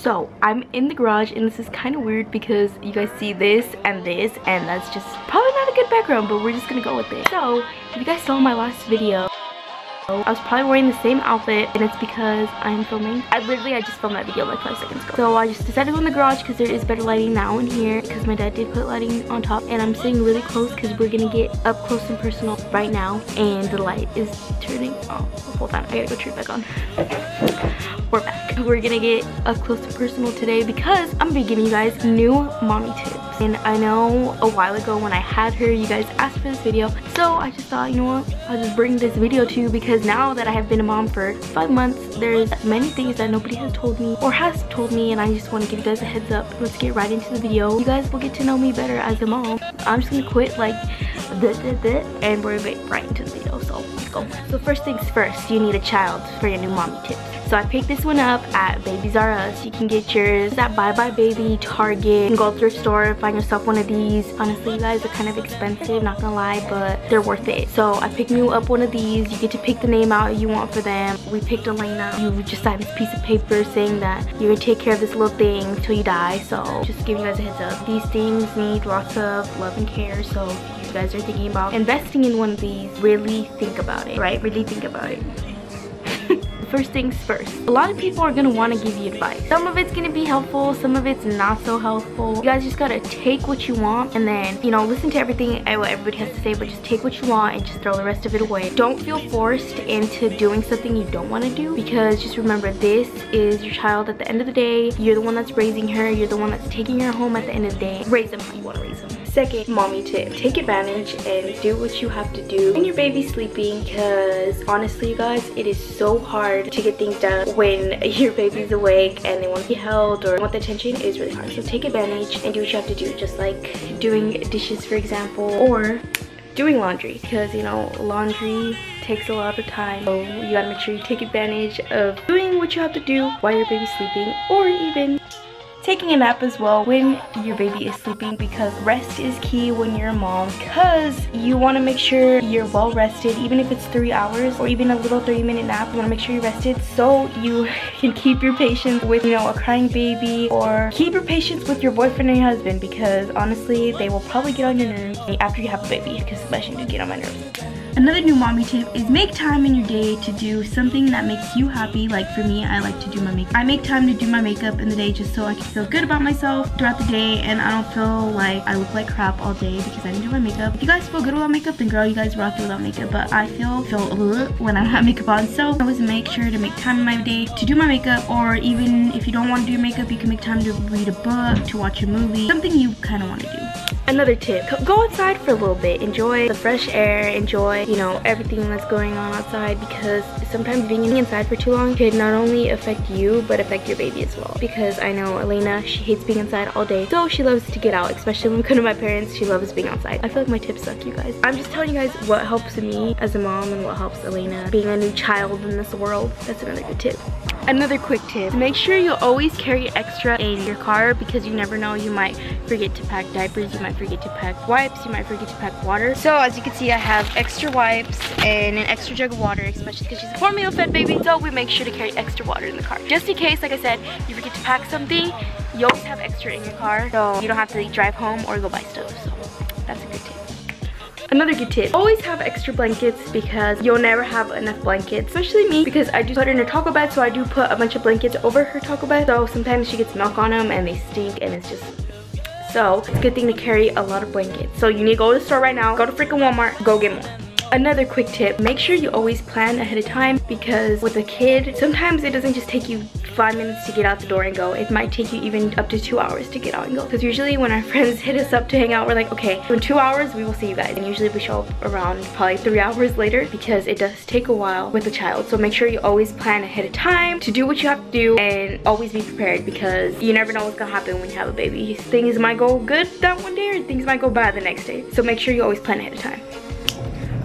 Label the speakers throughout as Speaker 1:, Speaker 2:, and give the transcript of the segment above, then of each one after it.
Speaker 1: So I'm in the garage, and this is kind of weird because you guys see this, and that's just probably not a good background, but we're just gonna go with it. So if you guys saw my last video, I was probably wearing the same outfit, and it's because I'm filming. I just filmed that video like 5 seconds ago. So I just decided to go in the garage because there is better lighting now in here, because my dad did put lighting on top, and I'm sitting really close because we're gonna get up close and personal right now, and the light is turning. Oh, hold on, I gotta go turn it back on. We're back. We're gonna get up close and personal today because I'm gonna be giving you guys new mommy tips. And I know a while ago when I had her, you guys asked for this video, so I just thought, you know what, I'll just bring this video to you, because now that I have been a mom for 5 months, there's many things that nobody has told me or has told me, and I just want to give you guys a heads up. Let's get right into the video. You guys will get to know me better as a mom. I'm just gonna quit like and we're gonna get right into the video, so let's go. So first things first, you need a child for your new mommy tips. So I picked this one up at Babies R Us. You can get yours at Bye Bye Baby, Target. You can go to thrift store, find yourself one of these. Honestly, you guys, are kind of expensive, not gonna lie, but they're worth it. So I picked me up one of these. You get to pick the name out you want for them. We picked Elena. You just signed this piece of paper saying that you're gonna take care of this little thing until you die. So just giving you guys a heads up. These things need lots of love and care. So if you guys are thinking about investing in one of these, really think about it, right? Really think about it. First things first, a lot of people are gonna want to give you advice. Some of it's gonna be helpful, some of it's not so helpful. You guys just gotta take what you want, and then, you know, listen to everything what everybody has to say, but just take what you want and just throw the rest of it away. Don't feel forced into doing something you don't want to do, because just remember, this is your child at the end of the day. You're the one that's raising her, you're the one that's taking her home at the end of the day. Raise them how you want to raise them. Second mommy tip, take advantage and do what you have to do when your baby's sleeping, because honestly, you guys, it is so hard to get things done when your baby's awake and they want to be held or want the attention. Is really hard. So take advantage and do what you have to do, just like doing dishes, for example, or doing laundry, because you know, laundry takes a lot of time, so you gotta make sure you take advantage of doing what you have to do while your baby's sleeping, or even taking a nap as well when your baby is sleeping, because rest is key when you're a mom, because you want to make sure you're well rested. Even if it's 3 hours or even a little 30-minute nap, you want to make sure you're rested so you can keep your patience with, you know, a crying baby, or keep your patience with your boyfriend and your husband, because honestly, they will probably get on your nerves after you have a baby, because Sebastian do get on my nerves. Another new mommy tip is make time in your day to do something that makes you happy. Like for me, I like to do my makeup. I make time to do my makeup in the day just so I can feel good about myself throughout the day, and I don't feel like I look like crap all day because I didn't do my makeup. If you guys feel good without makeup, then girl, you guys rock it without makeup, but I feel when I don't have makeup on. So I always make sure to make time in my day to do my makeup, or even if you don't want to do your makeup, you can make time to read a book, to watch a movie, something you kind of want to do. Another tip, go outside for a little bit, enjoy the fresh air, enjoy, you know, everything that's going on outside, because sometimes being inside for too long could not only affect you but affect your baby as well. Because I know Elena, she hates being inside all day, so she loves to get out, especially when we come to my parents. She loves being outside. I feel like my tips suck, you guys. I'm just telling you guys what helps me as a mom and what helps Elena being a new child in this world. That's another good tip. Another quick tip, make sure you always carry extra in your car, because you never know, you might forget to pack diapers, you might forget to pack wipes, you might forget to pack water. So as you can see, I have extra wipes and an extra jug of water, especially because she's a formula fed baby, so we make sure to carry extra water in the car. Just in case, like I said, you forget to pack something, you always have extra in your car, so you don't have to drive home or go buy stuff. So that's a good tip. Another good tip, always have extra blankets, because you'll never have enough blankets, especially me, because I do put her in her taco bed, so I do put a bunch of blankets over her taco bed, so sometimes she gets milk on them and they stink, and it's just, so it's a good thing to carry a lot of blankets. So you need to go to the store right now, go to freaking Walmart, go get more. Another quick tip, make sure you always plan ahead of time, because with a kid, sometimes it doesn't just take you 5 minutes to get out the door and go. It might take you even up to 2 hours to get out and go. Because usually when our friends hit us up to hang out, we're like, okay, in 2 hours we will see you guys. And usually we show up around probably 3 hours later, because it does take a while with a child. So make sure you always plan ahead of time to do what you have to do, and always be prepared, because you never know what's gonna happen when you have a baby. Things might go good that one day, or things might go bad the next day. So make sure you always plan ahead of time.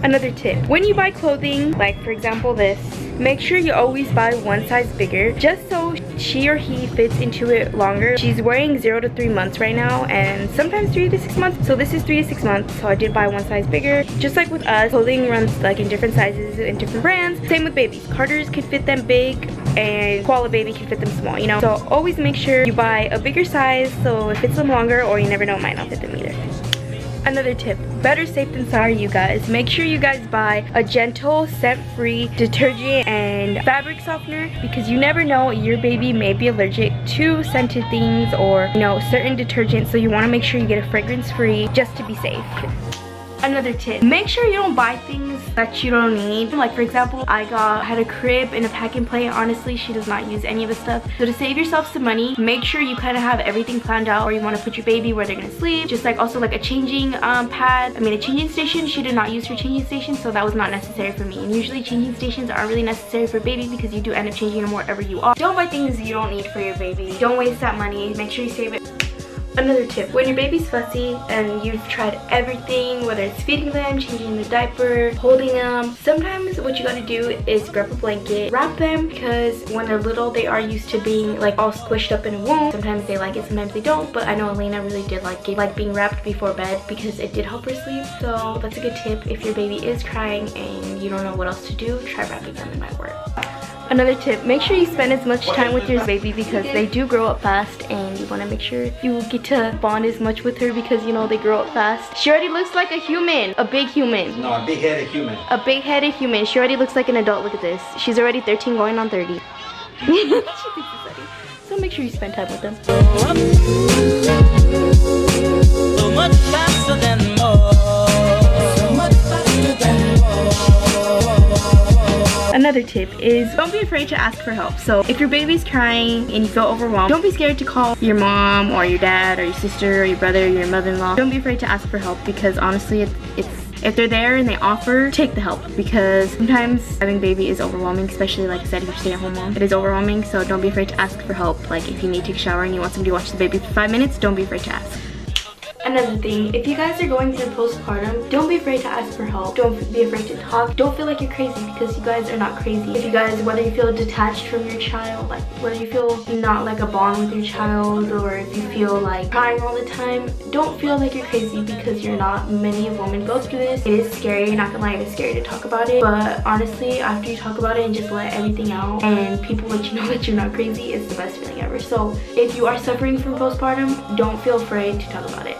Speaker 1: Another tip, when you buy clothing, like for example this, make sure you always buy one size bigger, just so she or he fits into it longer. She's wearing 0 to 3 months right now, and sometimes 3 to 6 months, so this is 3 to 6 months, so I did buy one size bigger. Just like with us, clothing runs like in different sizes and different brands. Same with babies. Carter's can fit them big, and Koala Baby can fit them small, you know? So always make sure you buy a bigger size so it fits them longer, or you never know, it might not fit them either. Another tip, better safe than sorry, you guys. Make sure you guys buy a gentle, scent-free detergent and fabric softener, because you never know, your baby may be allergic to scented things or, you know, certain detergents, so you want to make sure you get a fragrance-free just to be safe. Another tip, make sure you don't buy things that you don't need. Like for example, I had a crib and a pack and play. Honestly, she does not use any of the stuff. So to save yourself some money, make sure you kind of have everything planned out, or you want to put your baby where they're gonna sleep. Just like also like a changing pad, a changing station. She did not use her changing station, so that was not necessary for me. And usually changing stations aren't really necessary for baby, because you do end up changing them wherever you are. Don't buy things you don't need for your baby. Don't waste that money. Make sure you save it. Another tip, when your baby's fussy and you've tried everything, whether it's feeding them, changing the diaper, holding them, sometimes what you gotta do is grab a blanket, wrap them, because when they're little, they are used to being like all squished up in a womb. Sometimes they like it, sometimes they don't, but I know Elena really did like being wrapped before bed, because it did help her sleep. So that's a good tip. If your baby is crying and you don't know what else to do, try wrapping them. It might work. Another tip, make sure you spend as much time with your baby, because they do grow up fast, and you want to make sure you get to bond as much with her, because you know they grow up fast. She already looks like a human, a big human.
Speaker 2: No, a big-headed human.
Speaker 1: A big-headed human. She already looks like an adult. Look at this. She's already 13 going on 30. She thinks it's 30. So make sure you spend time with them.
Speaker 3: So much faster than more. So much faster than more.
Speaker 1: Another tip is don't be afraid to ask for help. So if your baby's crying and you feel overwhelmed, don't be scared to call your mom or your dad or your sister or your brother or your mother-in-law. Don't be afraid to ask for help, because honestly if they're there and they offer, take the help, because sometimes having baby is overwhelming, especially like I said, if you're a stay-at-home mom. It is overwhelming, so don't be afraid to ask for help. Like if you need to take a shower and you want somebody to watch the baby for 5 minutes, don't be afraid to ask. Another thing, if you guys are going through postpartum, don't be afraid to ask for help. Don't be afraid to talk. Don't feel like you're crazy, because you guys are not crazy. If you guys, whether you feel detached from your child, like whether you feel not like a bond with your child, or if you feel like crying all the time, don't feel like you're crazy, because you're not. Many women go through this. It is scary, not gonna lie, it is scary to talk about it, but honestly, after you talk about it and just let everything out and people let you know that you're not crazy, it's the best feeling ever. So if you are suffering from postpartum, don't feel afraid to talk about it.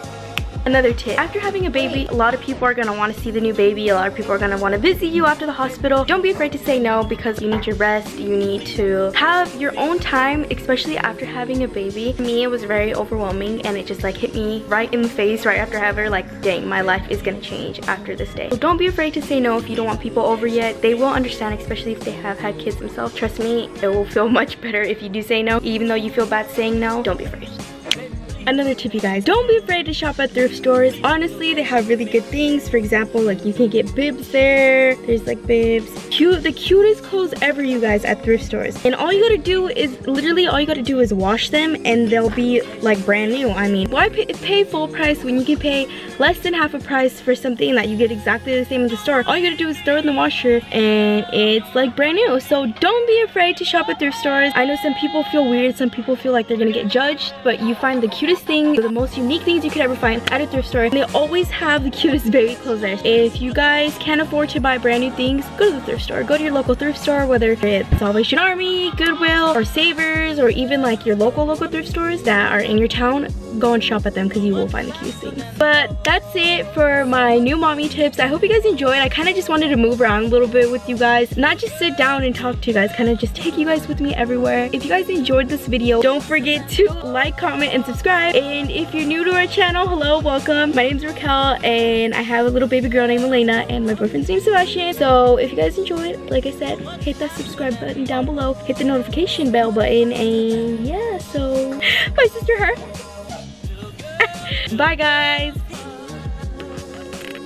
Speaker 1: Another tip, after having a baby, a lot of people are going to want to see the new baby. A lot of people are going to want to visit you after the hospital. Don't be afraid to say no, because you need your rest. You need to have your own time, especially after having a baby. For me, it was very overwhelming, and it just like hit me right in the face right after having her, like, dang, my life is going to change after this day. So don't be afraid to say no if you don't want people over yet. They will understand, especially if they have had kids themselves. Trust me, it will feel much better if you do say no. Even though you feel bad saying no, don't be afraid. Another tip, you guys, don't be afraid to shop at thrift stores. Honestly, they have really good things. For example, like you can get bibs there. There's like bibs. The cutest clothes ever, you guys, at thrift stores. And all you gotta do is, literally all you gotta do is wash them, and they'll be like brand new. I mean, why pay full price when you can pay less than half a price for something that you get exactly the same at the store? All you gotta do is throw it in the washer and it's like brand new. So don't be afraid to shop at thrift stores. I know some people feel weird, some people feel like they're gonna get judged, but you find the cutest thing, the most unique things you could ever find at a thrift store, and they always have the cutest baby clothes there. If you guys can't afford to buy brand new things, go to the thrift store. Go to your local thrift store, whether it's Salvation Army, Goodwill, or Savers, or even like your local thrift stores that are in your town. Go and shop at them, because you will find the cutest things. But that's it for my new mommy tips. I hope you guys enjoyed. I kind of just wanted to move around a little bit with you guys, not just sit down and talk to you guys, kind of just take you guys with me everywhere. If you guys enjoyed this video, don't forget to like, comment, and subscribe. And if you're new to our channel, hello, welcome. My name's Raquel, and I have a little baby girl named Elena, and my boyfriend's named Sabastian. So if you guys enjoyed, like I said, hit that subscribe button down below, hit the notification bell button, and yeah, so my sister her. Bye guys.